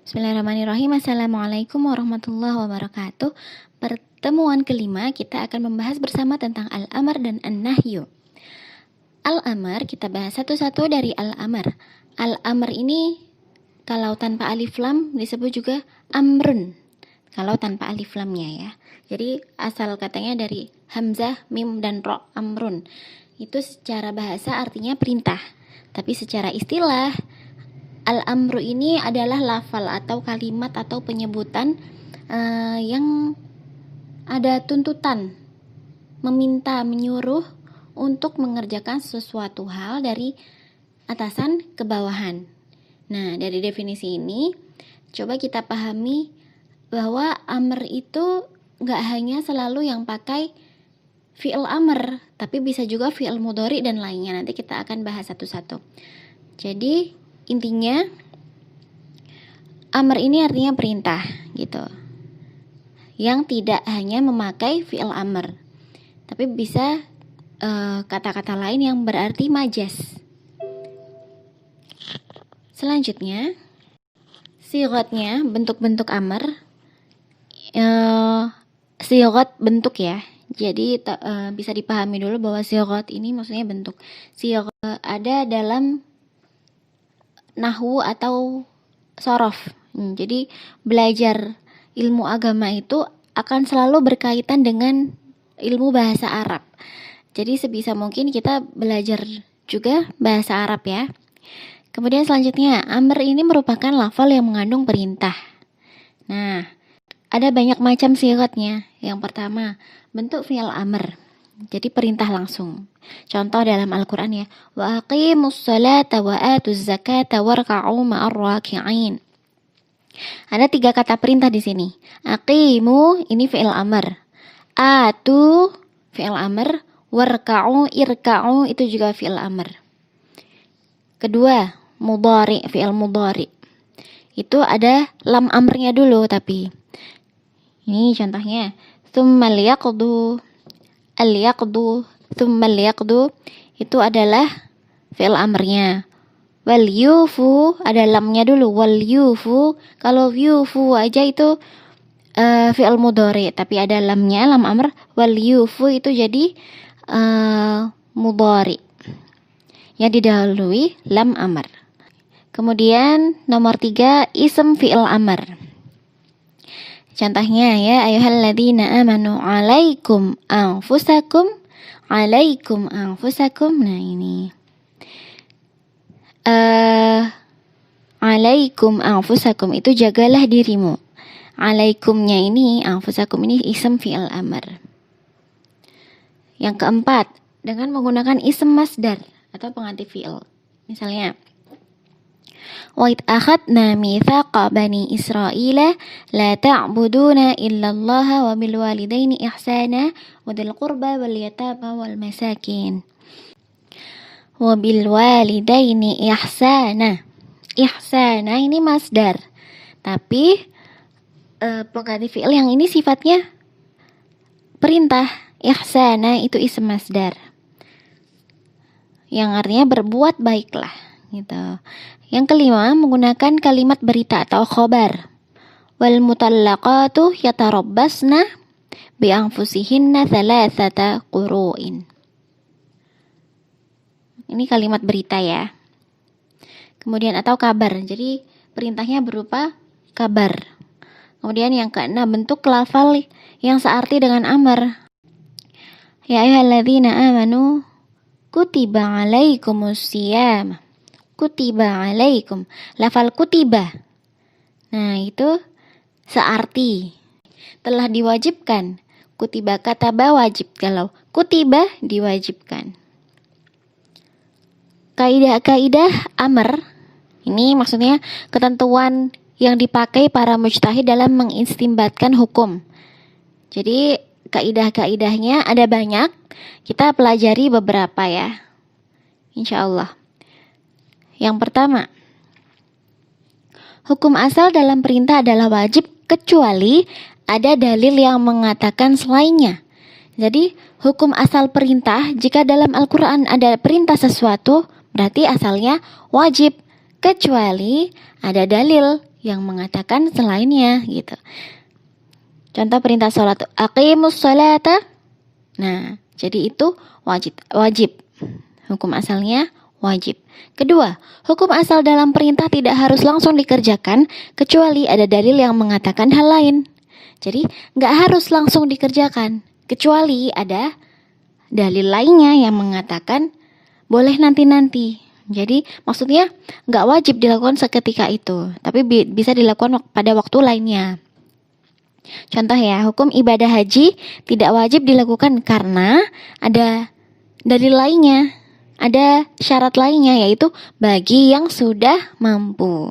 Bismillahirrahmanirrahim. Assalamualaikum warahmatullahi wabarakatuh. Pertemuan kelima kita akan membahas bersama tentang al-amr dan an-nahyu. Al-amr kita bahas satu-satu dari al-amr. Al-amr ini kalau tanpa alif lam disebut juga amrun. Kalau tanpa alif lamnya ya. Jadi asal katanya dari hamzah, mim dan ro, amrun. Itu secara bahasa artinya perintah. Tapi secara istilah al-amru ini adalah lafal atau kalimat atau penyebutan yang ada tuntutan, meminta, menyuruh untuk mengerjakan sesuatu hal dari atasan ke bawahan. Nah, dari definisi ini, coba kita pahami bahwa amr itu nggak hanya selalu yang pakai fi'il amr, tapi bisa juga fi'il mudhari dan lainnya. Nanti kita akan bahas satu-satu. Jadi intinya amr ini artinya perintah gitu, yang tidak hanya memakai fi'il amr, tapi bisa kata-kata lain yang berarti majas. Selanjutnya sighatnya, bentuk-bentuk amr, sighat bentuk ya. Jadi bisa dipahami dulu bahwa sighat ini maksudnya bentuk. Sighat ada dalam nahwu atau sorof. Jadi belajar ilmu agama itu akan selalu berkaitan dengan ilmu bahasa Arab. Jadi sebisa mungkin kita belajar juga bahasa Arab ya. Kemudian selanjutnya, amr ini merupakan lafal yang mengandung perintah. Nah, ada banyak macam sighatnya. Yang pertama, bentuk fi'il amr. Jadi perintah langsung. Contoh dalam Al-Quran ya, wa aqimus salata wa atuz zakata warka'u ma'ar raki'in. Ada 3 kata perintah di sini. Aqimu ini fi'il amr, atu fi'il amr, warka'u irka'u itu juga fi'il amr. Kedua, mudhari, fi'il mudhari. Itu ada lam amrnya dulu tapi. Ini contohnya, tsumma liyaqdu, al-yaqdu, tsumma al-yaqdu itu adalah fi'il amrnya. Wal yufu ada lamnya dulu, wal yufu. Kalau yufu aja itu fi'il mudhari, tapi ada lamnya, lam amr. Wal yufu itu jadi mudhari yang didahului lam amr. Kemudian nomor 3, ism fi'il amr. Contohnya ya, ayyuhalladzina amanu alaikum anfusakum, alaikum anfusakum. Nah ini alaikum anfusakum itu jagalah dirimu. Alaikumnya ini, anfusakum ini ism fi'il amr. Yang keempat, dengan menggunakan ism masdar atau pengganti fi'il. Misalnya, wa id akhadna mitsaqa bani Israila la ta'buduna illallaha wa bil walidaini ihsana wa dzil qurba wal yatama wal masakin. Wa bil walidaini ihsana. Ihsana ini masdar. Tapi pengganti fi'il yang ini sifatnya perintah. Ihsana itu ism masdar, yang artinya berbuat baiklah gitu. Yang kelima, menggunakan kalimat berita atau khobar. Wal mutallaqatu yatarabbasna bi anfusihinna thalathata quru'in. Ini kalimat berita ya. Kemudian atau kabar. Jadi perintahnya berupa kabar. Kemudian yang keenam, bentuk lafal yang searti dengan amr. Ya ayyuhalladzina amanu kutiba alaikumus siyam. Kutiba alaikum, lafal kutiba. Nah itu searti, telah diwajibkan. Kutiba kataba wajib, kalau kutiba diwajibkan. Kaidah-kaidah amr ini maksudnya ketentuan yang dipakai para mujtahid dalam mengistinbatkan hukum. Jadi kaidah-kaidahnya ada banyak, kita pelajari beberapa ya, insyaallah. Yang pertama, hukum asal dalam perintah adalah wajib kecuali ada dalil yang mengatakan selainnya. Jadi hukum asal perintah, jika dalam Al-Quran ada perintah sesuatu, berarti asalnya wajib, kecuali ada dalil yang mengatakan selainnya gitu. Contoh perintah sholat, aqimus sholata. Nah, jadi itu wajib. Hukum asalnya wajib. Kedua, hukum asal dalam perintah tidak harus langsung dikerjakan kecuali ada dalil yang mengatakan hal lain. Jadi, nggak harus langsung dikerjakan kecuali ada dalil lainnya yang mengatakan boleh nanti-nanti. Jadi, maksudnya nggak wajib dilakukan seketika itu, tapi bisa dilakukan pada waktu lainnya. Contoh ya, hukum ibadah haji tidak wajib dilakukan karena ada dalil lainnya. Ada syarat lainnya, yaitu bagi yang sudah mampu.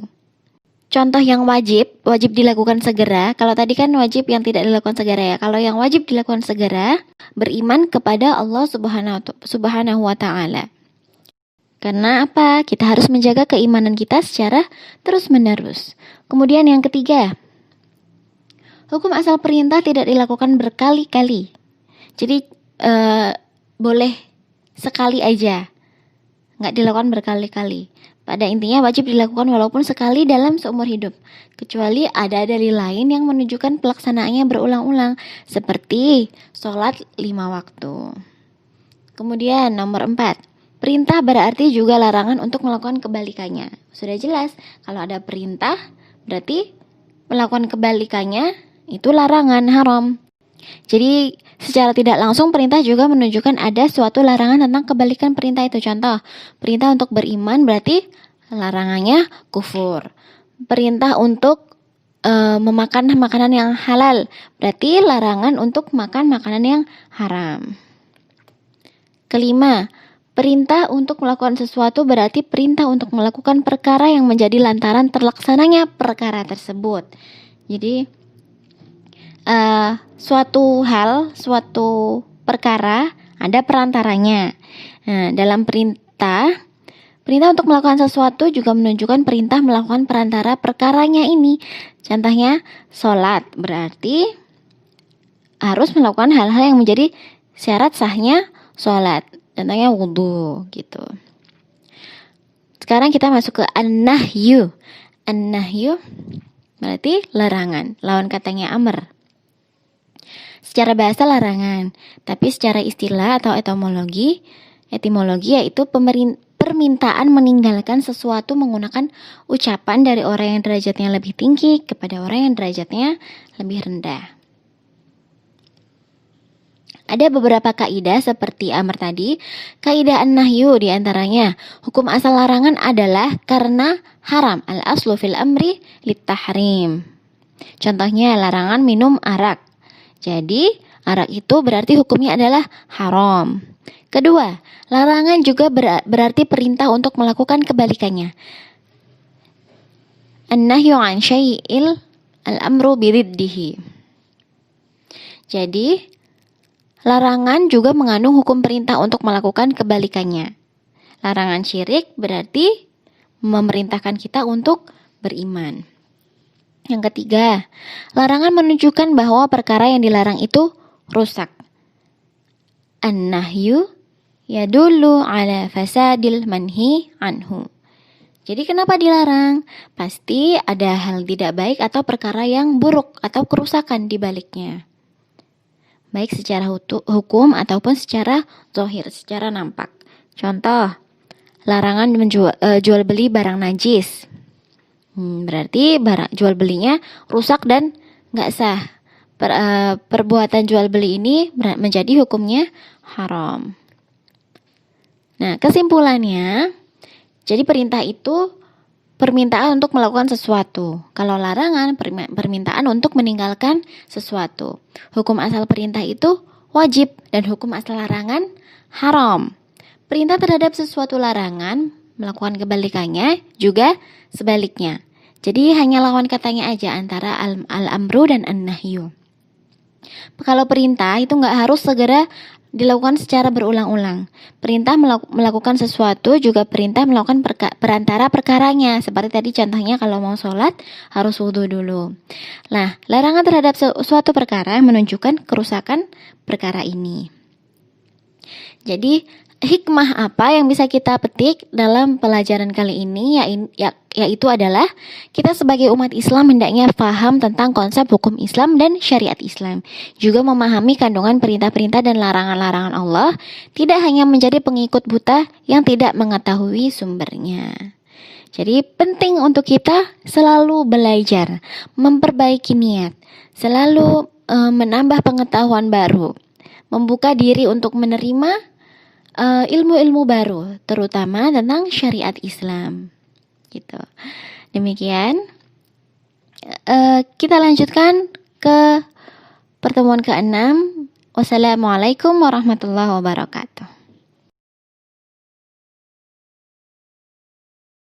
Contoh yang wajib dilakukan segera. Kalau tadi kan wajib yang tidak dilakukan segera ya. Kalau yang wajib dilakukan segera, beriman kepada Allah Subhanahu wa Ta'ala. Karena apa? Kita harus menjaga keimanan kita secara terus-menerus. Kemudian yang ketiga, hukum asal perintah tidak dilakukan berkali-kali. Jadi boleh sekali aja. Nggak dilakukan berkali-kali. Pada intinya wajib dilakukan walaupun sekali dalam seumur hidup. Kecuali ada dalil lain yang menunjukkan pelaksanaannya berulang-ulang. Seperti sholat 5 waktu. Kemudian nomor 4. Perintah berarti juga larangan untuk melakukan kebalikannya. Sudah jelas, kalau ada perintah berarti melakukan kebalikannya itu larangan, haram. Jadi secara tidak langsung perintah juga menunjukkan ada suatu larangan tentang kebalikan perintah itu. Contoh, perintah untuk beriman berarti larangannya kufur. Perintah untuk memakan makanan yang halal berarti larangan untuk makan makanan yang haram. Kelima, perintah untuk melakukan sesuatu berarti perintah untuk melakukan perkara yang menjadi lantaran terlaksananya perkara tersebut. Jadi suatu perkara ada perantaranya. Nah, dalam perintah untuk melakukan sesuatu juga menunjukkan perintah melakukan perantara perkaranya ini. Contohnya, sholat berarti harus melakukan hal-hal yang menjadi syarat sahnya sholat. Contohnya wudhu gitu. Sekarang kita masuk ke an-nahyu. An-nahyu berarti larangan. Lawan katanya amr. Secara bahasa larangan, tapi secara istilah atau etimologi yaitu permintaan meninggalkan sesuatu menggunakan ucapan dari orang yang derajatnya lebih tinggi kepada orang yang derajatnya lebih rendah. Ada beberapa kaidah seperti amr tadi. Kaidah an-nahyu diantaranya, hukum asal larangan adalah karena haram. Al-aslu fil amri lit-tahrim. Contohnya larangan minum arak. Jadi, arak itu berarti hukumnya adalah haram. Kedua, larangan juga berarti perintah untuk melakukan kebalikannya. An-nahyu an syai'il al-amru bididdihi. Jadi, larangan juga mengandung hukum perintah untuk melakukan kebalikannya. Larangan syirik berarti memerintahkan kita untuk beriman. Yang ketiga, larangan menunjukkan bahwa perkara yang dilarang itu rusak. An-nahyu yadullu ala fasadil manhi anhu. Jadi kenapa dilarang? Pasti ada hal tidak baik atau perkara yang buruk atau kerusakan di baliknya. Baik secara hukum ataupun secara zahir, secara nampak. Contoh, larangan jual beli barang najis. Berarti barang jual belinya rusak dan nggak sah. Perbuatan jual beli ini menjadi hukumnya haram. Nah, kesimpulannya, jadi perintah itu permintaan untuk melakukan sesuatu. Kalau larangan, permintaan untuk meninggalkan sesuatu. Hukum asal perintah itu wajib dan hukum asal larangan haram. Perintah terhadap sesuatu larangan, melakukan kebalikannya juga sebaliknya. Jadi hanya lawan katanya aja antara al-amru dan an-nahyu. Kalau perintah itu nggak harus segera dilakukan secara berulang-ulang. Perintah melakukan sesuatu juga perintah melakukan perantara perkaranya. Seperti tadi contohnya kalau mau sholat harus wudhu dulu. Nah, larangan terhadap suatu perkara menunjukkan kerusakan perkara ini. Jadi hikmah apa yang bisa kita petik dalam pelajaran kali ini yaitu adalah kita sebagai umat Islam hendaknya paham tentang konsep hukum Islam dan syariat Islam, juga memahami kandungan perintah-perintah dan larangan-larangan Allah, tidak hanya menjadi pengikut buta yang tidak mengetahui sumbernya. Jadi penting untuk kita selalu belajar, memperbaiki niat, selalu menambah pengetahuan baru, membuka diri untuk menerima ilmu-ilmu baru, terutama tentang syariat Islam. Gitu. Demikian. Kita lanjutkan ke pertemuan ke-6. Wassalamualaikum warahmatullahi wabarakatuh.